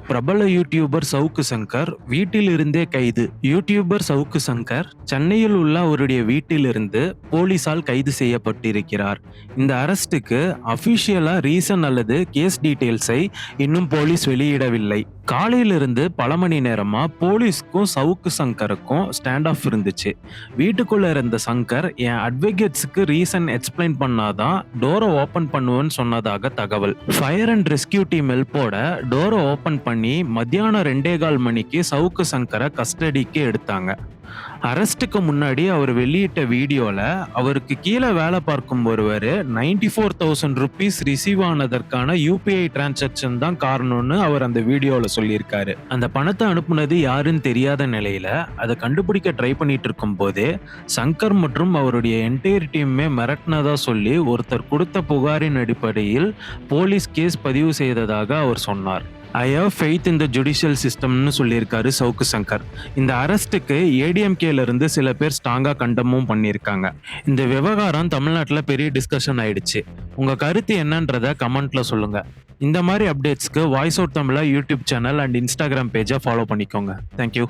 பிரபல யூடியூபர் சவுக்கு சங்கர் வீட்டில் இருந்தே கைது. யூடியூபர் சவுக்கு சங்கர் சென்னையில் உள்ள அவருடைய வீட்டிலிருந்து போலீசால் கைது செய்யப்பட்டிருக்கிறார். இந்த அரெஸ்டுக்கு அபிஷியலா ரீசன் அல்லது கேஸ் டீடைல்ஸை இன்னும் போலீஸ் வெளியிடவில்லை. காலையிலிருந்து பல மணி நேரமா போலீஸ்க்கும் சவுக்கு சங்கருக்கும் ஸ்டாண்ட் ஆஃப் இருந்துச்சு. வீட்டுக்குள்ள இருந்த சங்கர் என் அட்வொகேட்ஸுக்கு ரீசன் எக்ஸ்பிளைன் பண்ணாதான் டோரை ஓபன் பண்ணுவேன்னு சொன்னதாக தகவல். ஃபயர் அண்ட் ரெஸ்கியூ டீம் ஹெல்ப்போட டோரை ஓபன் பண்ணி மத்தியானம் 2:15 மணிக்கு சவுக்கு சங்கரை கஸ்டடிக்கு எடுத்தாங்க. அரெஸ்டுக்கு முன்னாடி அவர் வெளியிட்ட வீடியோல அவருக்கு கீழே வேலை பார்க்கும் ஒருவர் 94,000 rupees ரிசீவ் ஆனதற்கான யூபிஐ டிரான்சாக்ஷன் தான் காரணம்னு அவர் அந்த வீடியோல சொல்லியிருக்காரு. அந்த பணத்தை அனுப்புனது யாருன்னு தெரியாத நிலையில அதை கண்டுபிடிக்க ட்ரை பண்ணிட்டு இருக்கும் போதே சங்கர் மற்றும் அவருடைய என்டையர் டீமே மிரட்டினதா சொல்லி ஒருத்தர் கொடுத்த புகாரின் அடிப்படையில் போலீஸ் கேஸ் பதிவு செய்ததாக அவர் சொன்னார். I have faith in the judicial சிஸ்டம்னு சொல்லியிருக்காரு சவுக்கு சங்கர். இந்த அரெஸ்ட்டுக்கு ஏடிஎம்கேல இருந்து சில பேர் ஸ்ட்ராங்கா கண்டமும் பண்ணியிருக்காங்க. இந்த விவகாரம் தமிழ்நாட்டில் பெரிய டிஸ்கஷன் ஆயிடுச்சு. உங்க கருத்து என்னன்றத கமெண்ட்ல சொல்லுங்க. இந்த மாதிரி அப்டேட்ஸ்க்கு voice out Tamizha YouTube channel and Instagram பேஜை ஃபாலோ பண்ணிக்கோங்க. தேங்க்யூ.